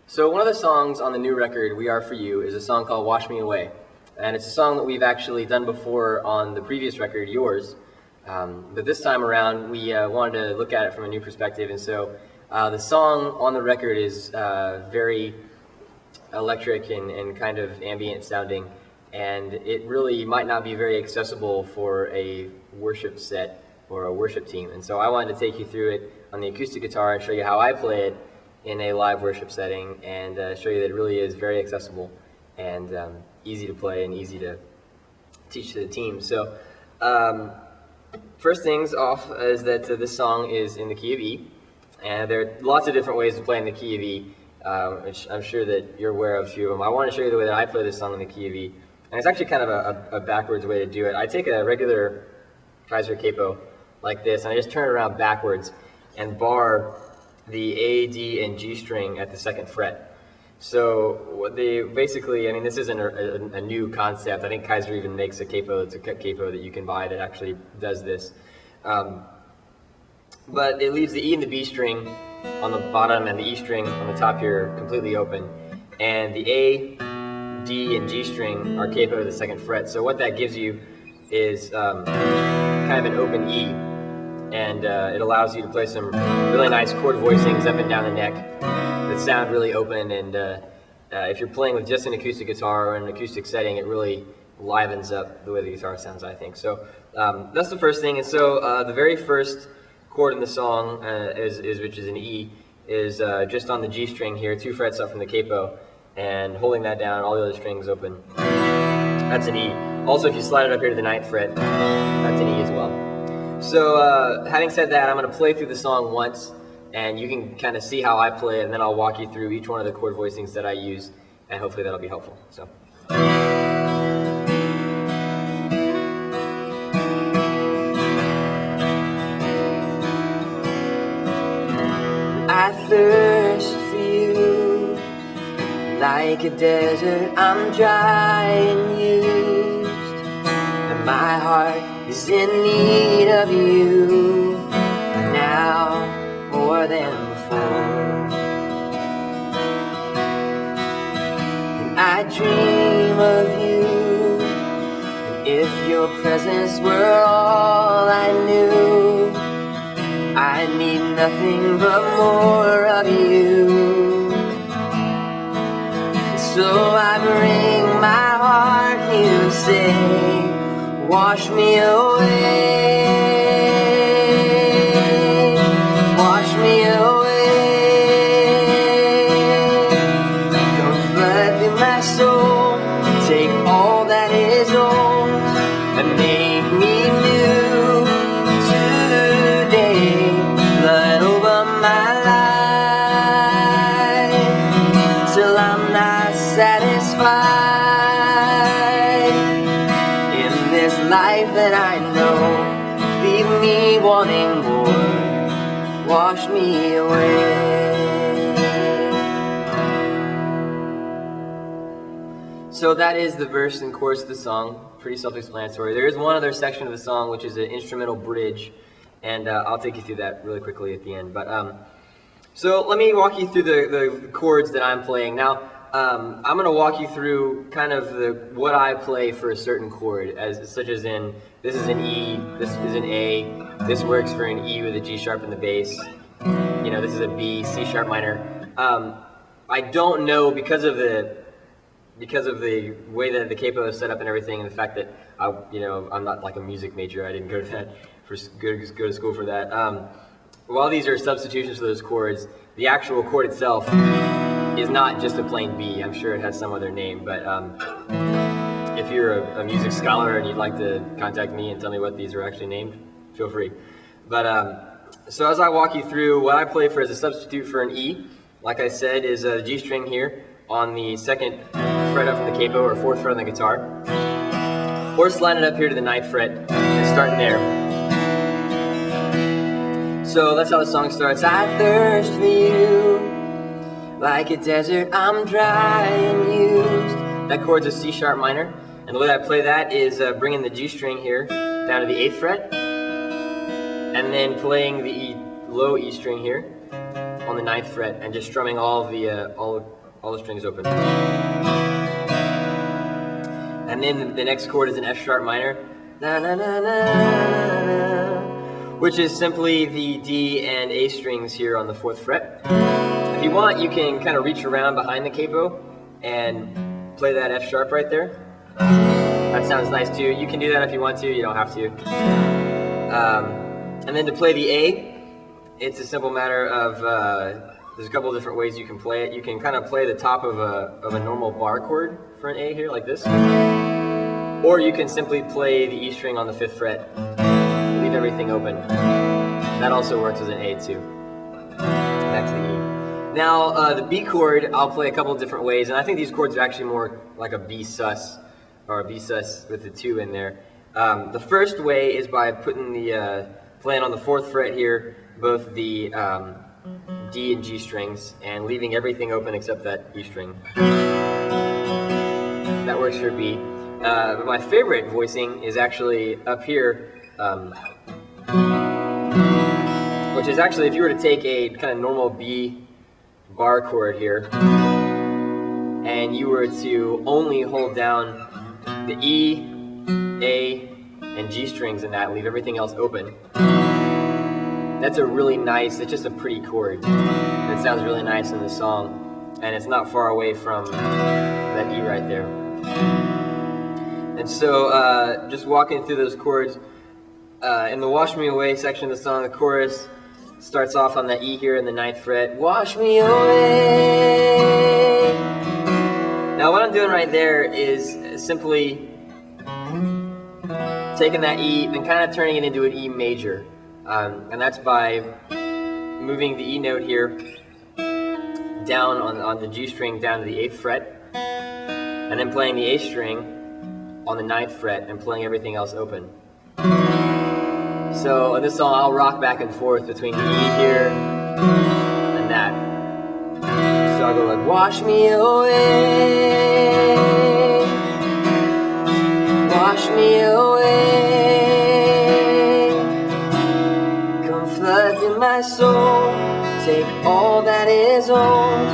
So one of the songs on the new record, We Are For You, is a song called Wash Me Away. And it's a song that we've actually done before on the previous record, Yours. But this time around, we wanted to look at it from a new perspective. And so the song on the record is very electric and kind of ambient sounding. And it really might not be very accessible for a worship set or a worship team. And so I wanted to take you through it on the acoustic guitar and show you how I play it in a live worship setting, and show you that it really is very accessible and easy to play and easy to teach to the team. So first things off is that this song is in the key of E, and there are lots of different ways to play in the key of E, which I'm sure that you're aware of a few of them. I want to show you the way that I play this song in the key of E, and it's actually kind of a backwards way to do it. I take a regular Kaiser capo like this, and I just turn it around backwards and bar the A, D, and G string at the second fret. So what they basically, I mean, this isn't a new concept. I think Kaiser even makes a capo, it's a cut capo that you can buy that actually does this. But it leaves the E and the B string on the bottom and the E string on the top here completely open. And the A, D, and G string are capo to the second fret. So what that gives you is kind of an open E. And it allows you to play some really nice chord voicings up and down the neck that sound really open, and if you're playing with just an acoustic guitar or an acoustic setting, it really livens up the way the guitar sounds, I think. So that's the first thing. And so the very first chord in the song, which is an E, is just on the G string here, 2 frets up from the capo, and holding that down, all the other strings open. That's an E. Also, if you slide it up here to the 9th fret, that's an E as well. So having said that, I'm going to play through the song once, and you can kind of see how I play it, and then I'll walk you through each one of the chord voicings that I use, and hopefully that'll be helpful. So. I thirst for you, like a desert, I'm dry and used, and my heart is in need of you now more than before. And I dream of you, and if your presence were all I knew, I need nothing but more of you. So I bring my heart, you say, wash me away, wash me away. Come flood through my soul, take all that is old and make me new today. Flood over my life till I'm not satisfied. Life that I know, leave me wanting more, wash me away. So that is the verse and chorus of the song, pretty self-explanatory. There is one other section of the song which is an instrumental bridge, and I'll take you through that really quickly at the end. But so let me walk you through the chords that I'm playing. Now, I'm going to walk you through kind of what I play for a certain chord, such as in, this is an E, this is an A, this works for an E with a G sharp in the bass, you know, this is a B, C sharp minor. I don't know, because of the way that the capo is set up and everything, and the fact that I'm not like a music major, I didn't go to school for that. While these are substitutions for those chords, the actual chord itself is not just a plain B. I'm sure it has some other name, but if you're a music scholar and you'd like to contact me and tell me what these are actually named, feel free. But so as I walk you through, what I play for as a substitute for an E, like I said, is a G string here on the 2nd fret up from the capo, or 4th fret on the guitar, or slide it up here to the 9th fret and starting there. So that's how the song starts. I thirst for you, like a desert, I'm dry and used. That chord's a C sharp minor, and the way I play that is bringing the G string here down to the 8th fret, and then playing the low E string here on on the 9th fret and just strumming all the strings open. And then the next chord is an F sharp minor, na, na, na, na, na, na, which is simply the D and A strings here on the 4th fret. If you want, you can kind of reach around behind the capo and play that F sharp right there. That sounds nice too. You can do that if you want to, you don't have to. And then to play the A, it's a simple matter of, there's a couple of different ways you can play it. You can kind of play the top of a normal bar chord for an A here, like this. Or you can simply play the E string on the 5th fret, leave everything open. That also works as an A too. Back to the E. Now, the B chord, I'll play a couple of different ways, and I think these chords are actually more like a B sus, or a B sus with the 2 in there. The first way is by putting playing on the 4th fret here, both the D and G strings, and leaving everything open except that E string. That works for B. But my favorite voicing is actually up here, which is actually, if you were to take a kind of normal B bar chord here, and you were to only hold down the E, A, and G strings in that, leave everything else open. That's a really nice, it's just a pretty chord. It sounds really nice in the song, and it's not far away from that E right there. And so, just walking through those chords, in the Wash Me Away section of the song, the chorus starts off on that E here in the 9th fret. Wash me away. Now what I'm doing right there is simply taking that E and kind of turning it into an E major. And that's by moving the E note here down on the G string down to the 8th fret, and then playing the A string on the 9th fret and playing everything else open. So in this song, I'll rock back and forth between the E here and that. So I'll go like, wash me away, wash me away, come flood in my soul, take all that is old.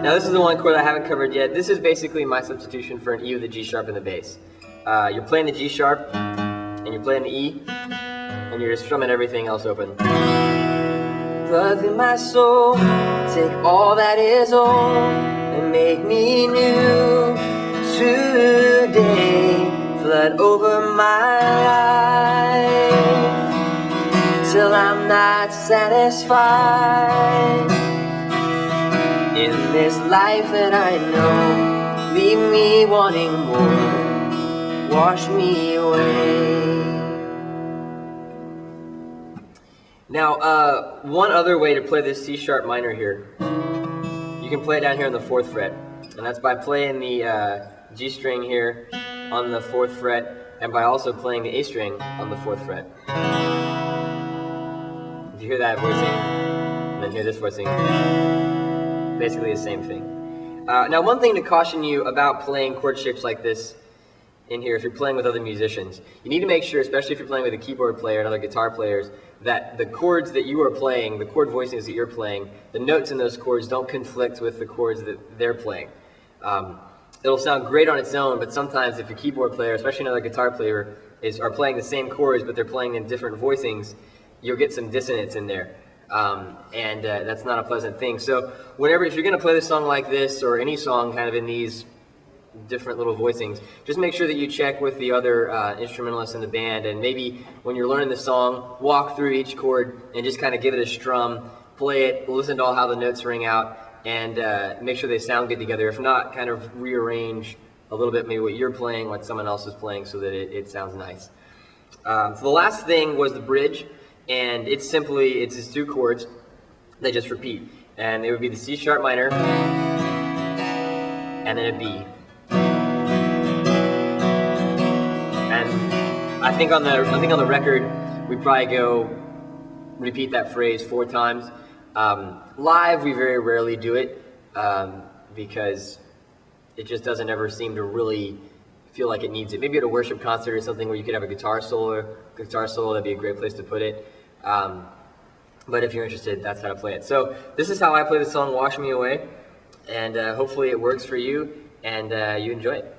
Now this is the one chord I haven't covered yet. This is basically my substitution for an E with a G sharp in the bass. You're playing the G sharp, and you're playing the E, and you're just strumming everything else open. Flood in my soul, take all that is old, and make me new today. Flood over my life, till I'm not satisfied. In this life that I know, leave me wanting more. Wash me away. Now, one other way to play this C sharp minor here, you can play it down here on the 4th fret, and that's by playing the G string here on the 4th fret, and by also playing the A string on the 4th fret. If you hear that voicing, and then hear this voicing, basically the same thing. Now, one thing to caution you about playing chord shapes like this in here, if you're playing with other musicians, you need to make sure, especially if you're playing with a keyboard player and other guitar players, that the chords that you are playing, the chord voicings that you're playing, the notes in those chords don't conflict with the chords that they're playing. It'll sound great on its own, but sometimes if a keyboard player, especially another guitar player, are playing the same chords but they're playing in different voicings, you'll get some dissonance in there. And that's not a pleasant thing. So if you're going to play this song like this, or any song kind of in these different little voicings, just make sure that you check with the other instrumentalists in the band, and maybe when you're learning the song, walk through each chord and just kind of give it a strum, play it, listen to how the notes ring out, and make sure they sound good together. If not, kind of rearrange a little bit maybe what you're playing, what someone else is playing, so that it sounds nice. So the last thing was the bridge, and it's just 2 chords that just repeat, and it would be the C sharp minor and then a B. And I think on the record we probably repeat that phrase 4 times. Live we very rarely do it because it just doesn't ever seem to really feel like it needs it. Maybe at a worship concert or something where you could have a guitar solo, that'd be a great place to put it. but if you're interested, that's how to play it. So this is how I play the song Wash Me Away, and hopefully it works for you and you enjoy it.